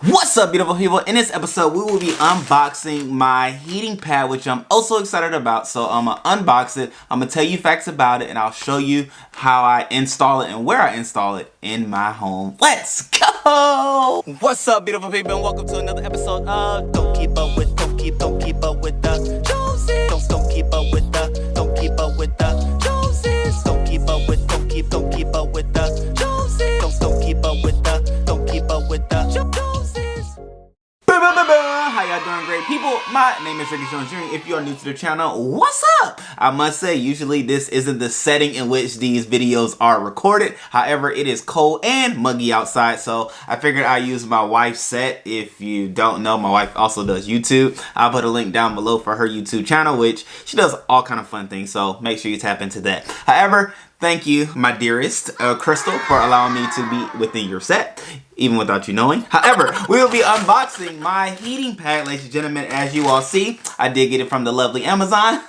What's up, beautiful people? In this episode, we will be unboxing my heating pad, which I'm also excited about. So I'm gonna unbox it, I'm gonna tell you facts about it, and I'll show you how I install it and where I install it in my home. Let's go! What's up, beautiful people, and welcome to another episode of Don't Keep Up With the Joneses. Don't keep up with the Joneses. Don't keep up with the Joneses. Don't keep up with the Joneses. Don't keep up with the Joneses. How y'all doing, great people? My name is Ricky Jones Jr. If you are new to the channel, what's up? I must say, usually this isn't the setting in which these videos are recorded. However, it is cold and muggy outside, so I figured I'd use my wife's set. If you don't know, my wife also does YouTube. I'll put a link down below for her YouTube channel, which she does all kind of fun things, so make sure you tap into that. However, thank you, my dearest Crystal, for allowing me to be within your set, even without you knowing. However, we will be unboxing my heating pad, ladies and gentlemen. As you all see, I did get it from the lovely Amazon.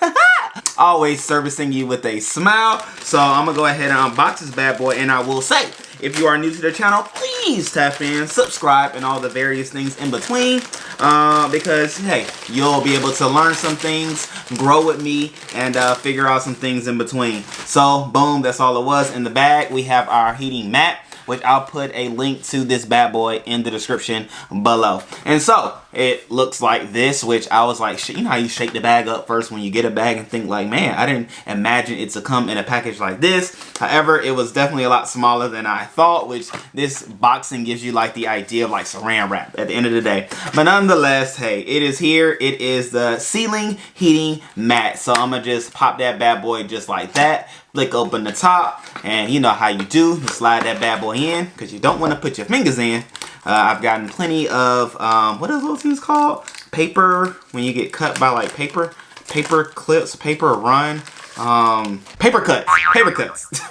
Always servicing you with a smile. So I'm gonna go ahead and unbox this bad boy, and I will say, if you are new to the channel, please tap in, subscribe, and all the various things in between. Because, hey, you'll be able to learn some things, grow with me, and figure out some things in between. So, boom, that's all it was. In the bag, we have our heating mat, which I'll put a link to this bad boy in the description below. And so, it looks like this, which I was like, you know how you shake the bag up first when you get a bag and think like, man, I didn't imagine it to come in a package like this. However, it was definitely a lot smaller than I thought, which this boxing gives you like the idea of like saran wrap at the end of the day. But nonetheless, hey, it is here. It is the Seedling heating mat. So I'm gonna just pop that bad boy just like that. Flick open the top, and you know how you do. You slide that bad boy in, because you don't want to put your fingers in. I've gotten plenty of, what are those things called? Paper, when you get cut by like paper clips, paper cuts.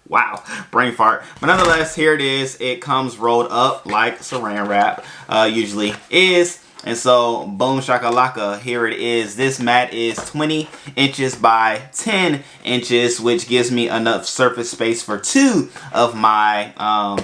Wow, brain fart. But nonetheless, here it is. It comes rolled up like saran wrap usually is. And so, boom shakalaka, here it is. This mat is 20 inches by 10 inches, which gives me enough surface space for two of my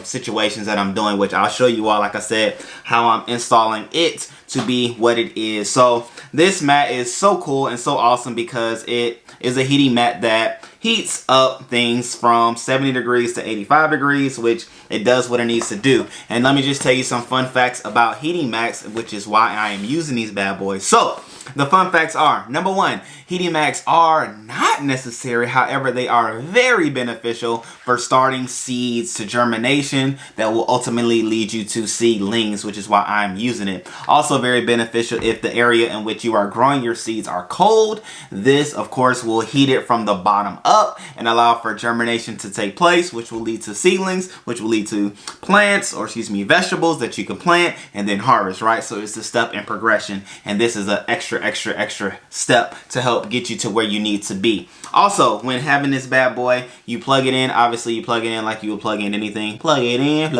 situations that I'm doing, which I'll show you all, like I said, how I'm installing it to be what it is. So, this mat is so cool and so awesome because it is a heating mat that heats up things from 70 degrees to 85 degrees, which it does what it needs to do. And let me just tell you some fun facts about heating mats, which is why I am using these bad boys. So, the fun facts are, number one, heating mats are not necessary. However, they are very beneficial for starting seeds to germination that will ultimately lead you to seedlings, which is why I'm using it. Also very beneficial if the area in which you are growing your seeds are cold. This, of course, will heat it from the bottom up and allow for germination to take place, which will lead to seedlings, which will lead to plants, or excuse me, vegetables that you can plant and then harvest, right? So it's a step in progression, and this is an extra step to help get you to where you need to be. Also, when having this bad boy, you plug it in. Obviously, you plug it in like you would plug in anything. Plug it in.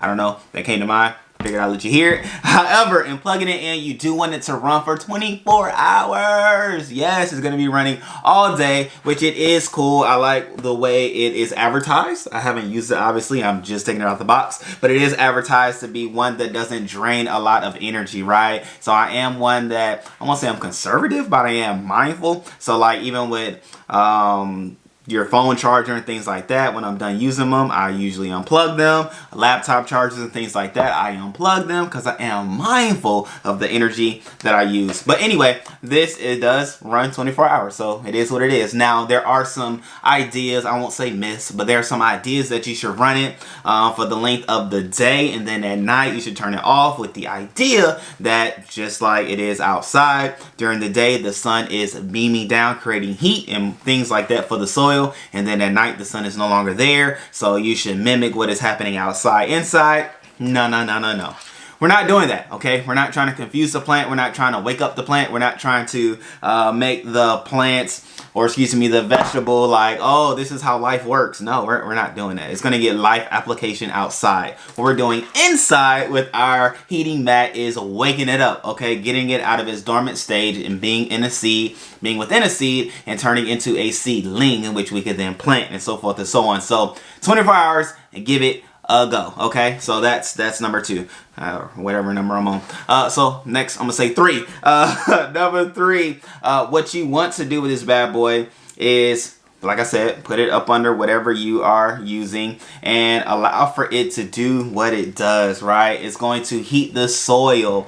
I don't know, that came to mind. Figured I'd let you hear it. However, in plugging it in, you do want it to run for 24 hours. Yes, it's going to be running all day, which it is cool. I like the way it is advertised. I haven't used it, obviously. I'm just taking it out the box. But it is advertised to be one that doesn't drain a lot of energy, right? So I am one that, I won't say I'm conservative, but I am mindful. So like even with your phone charger and things like that, when I'm done using them, I usually unplug them. Laptop chargers and things like that, I unplug them because I am mindful of the energy that I use. But anyway, it does run 24 hours, so it is what it is. Now, there are some ideas, I won't say myths, but there are some ideas that you should run it for the length of the day, and then at night you should turn it off, with the idea that just like it is outside, during the day the sun is beaming down, creating heat and things like that for the soil. And then at night the sun is no longer there, so you should mimic what is happening outside inside. No. We're not doing that, okay? We're not trying to confuse the plant. We're not trying to wake up the plant. We're not trying to make the plants, or excuse me, the vegetable like, oh, this is how life works. No, we're not doing that. It's going to get life application outside. What we're doing inside with our heating mat is waking it up, okay? Getting it out of its dormant stage and being within a seed and turning into a seedling in which we could then plant and so forth and so on. So 24 hours and give it ago. Okay, so that's number 2, whatever number I'm on. So next I'm gonna say 3. Number 3, what you want to do with this bad boy is, like I said, put it up under whatever you are using and allow for it to do what it does, right? It's going to heat the soil.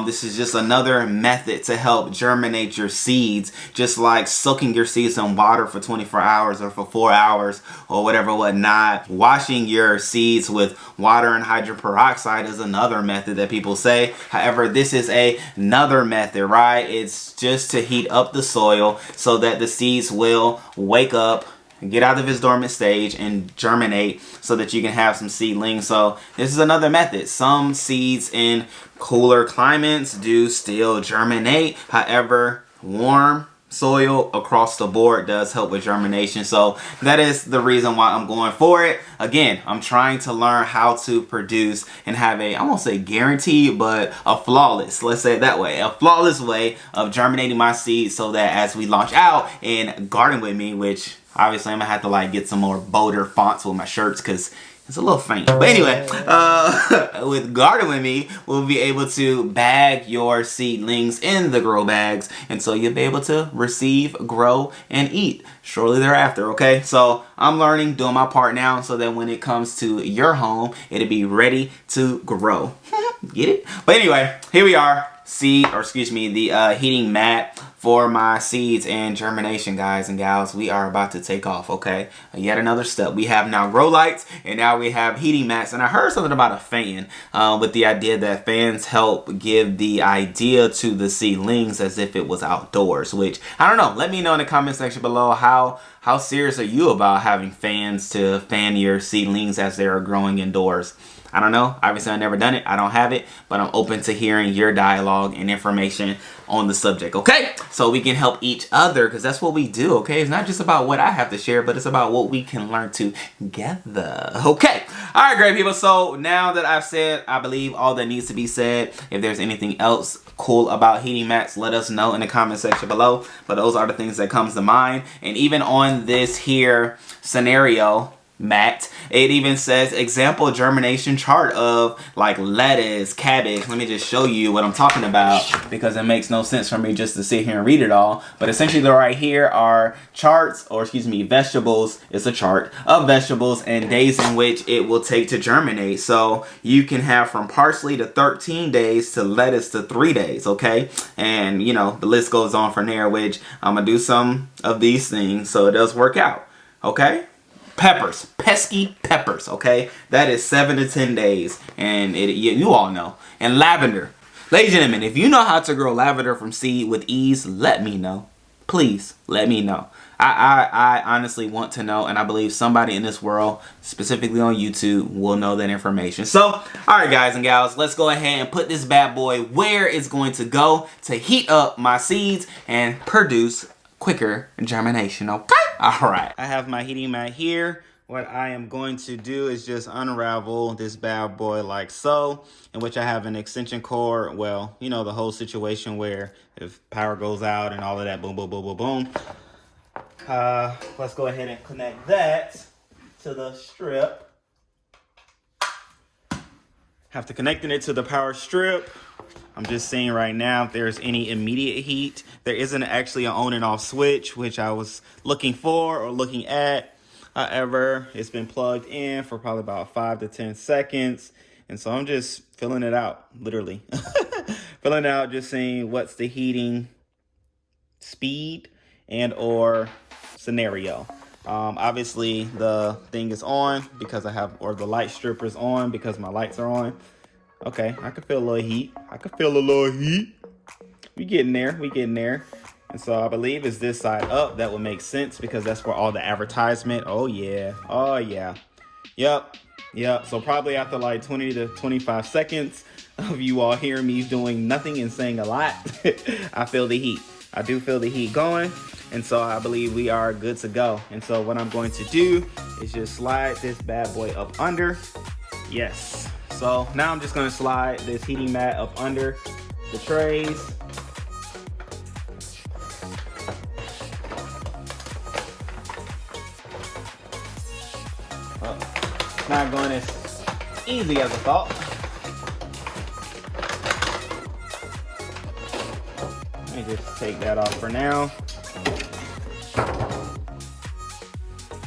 This is just another method to help germinate your seeds, just like soaking your seeds in water for 24 hours or for 4 hours or whatnot. Washing your seeds with water and hydrogen peroxide is another method that people say. However, this is another method, right? It's just to heat up the soil so that the seeds will wake up, get out of its dormant stage and germinate so that you can have some seedlings. So this is another method. Some seeds in cooler climates do still germinate. However, warm soil across the board does help with germination. So that is the reason why I'm going for it. Again, I'm trying to learn how to produce and have a, I won't say guaranteed, but a flawless, let's say it that way, a flawless way of germinating my seeds so that as we launch out in Garden With Me, which obviously I'm gonna have to like get some more bolder fonts with my shirts because it's a little faint. But anyway, with Garden With Me, we'll be able to bag your seedlings in the grow bags. And so you'll be able to receive, grow, and eat shortly thereafter, okay? So I'm learning, doing my part now so that when it comes to your home, it'll be ready to grow. Get it? But anyway, here we are. The heating mat for my seeds and germination, guys and gals. We are about to take off, okay? Yet another step. We have now grow lights and now we have heating mats. And I heard something about a fan with the idea that fans help give the idea to the seedlings as if it was outdoors, which I don't know. Let me know in the comment section below how serious are you about having fans to fan your seedlings as they are growing indoors. I don't know. Obviously, I've never done it. I don't have it, but I'm open to hearing your dialogue and information on the subject, okay? So we can help each other because that's what we do, okay? It's not just about what I have to share, but it's about what we can learn together, okay? All right, great people. So now that I've said, I believe all that needs to be said, if there's anything else cool about heating mats, let us know in the comment section below. But those are the things that comes to mind. And even on this here scenario, mat, it even says example germination chart of like lettuce, cabbage. Let me just show you what I'm talking about because it makes no sense for me just to sit here and read it all. But essentially right here are charts, or excuse me, vegetables. It's a chart of vegetables and days in which it will take to germinate. So you can have from parsley to 13 days to lettuce to 3 days, okay? And you know, the list goes on from there, which I'm gonna do some of these things so it does work out, okay? Peppers, pesky peppers, okay? That is 7 to 10 days, and you all know. And lavender. Ladies and gentlemen, if you know how to grow lavender from seed with ease, let me know. Please, let me know. I honestly want to know, and I believe somebody in this world, specifically on YouTube, will know that information. So, all right, guys and gals, let's go ahead and put this bad boy where it's going to go to heat up my seeds and produce quicker germination, okay? All right, I have my heating mat here. What I am going to do is just unravel this bad boy like so, in which I have an extension cord. Well, you know, the whole situation where if power goes out and all of that, boom, boom, boom, boom, boom. Let's go ahead and connect that to the strip. Have to connect it to the power strip. I'm just seeing right now if there's any immediate heat. There isn't actually an on and off switch, which I was looking for or looking at. However, it's been plugged in for probably about 5 to 10 seconds. And so I'm just filling it out, literally. Filling it out, just seeing what's the heating speed and or scenario. Obviously, the thing is on because I have, or the light stripper is on because my lights are on. Okay, I can feel a little heat. We getting there. And so I believe it's this side up. That would make sense because that's where all the advertisement. Oh yeah. Yep. So probably after like 20 to 25 seconds of you all hearing me doing nothing and saying a lot, I feel the heat. I do feel the heat going. And so I believe we are good to go. And so what I'm going to do is just slide this bad boy up under. Yes. So now I'm just going to slide this heating mat up under the trays. It's not going as easy as I thought. Let me just take that off for now.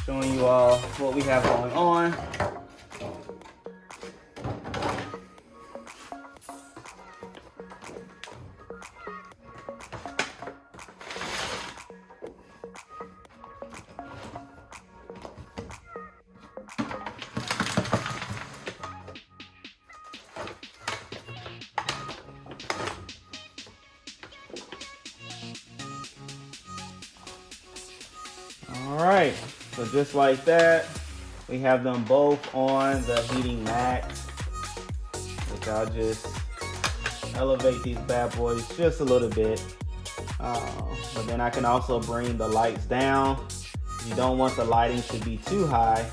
Showing you all what we have going on. Alright, so just like that, we have them both on the heating mat, which I'll just elevate these bad boys just a little bit. But then I can also bring the lights down. You don't want the lighting to be too high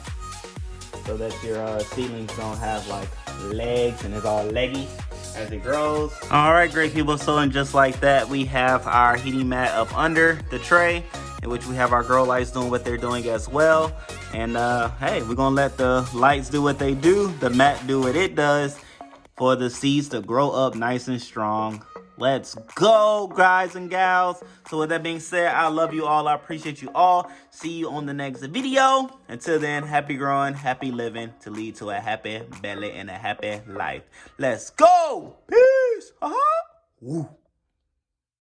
so that your seedlings don't have like legs and it's all leggy as it grows. Alright, great people, so and just like that, we have our heating mat up under the tray, in which we have our grow lights doing what they're doing as well. And hey, we're gonna let the lights do what they do, the mat do what it does, for the seeds to grow up nice and strong. Let's go, guys and gals. So with that being said, I love you all. I appreciate you all. See you on the next video. Until then, happy growing, happy living to lead to a happy belly and a happy life. Let's go. Peace. Woo.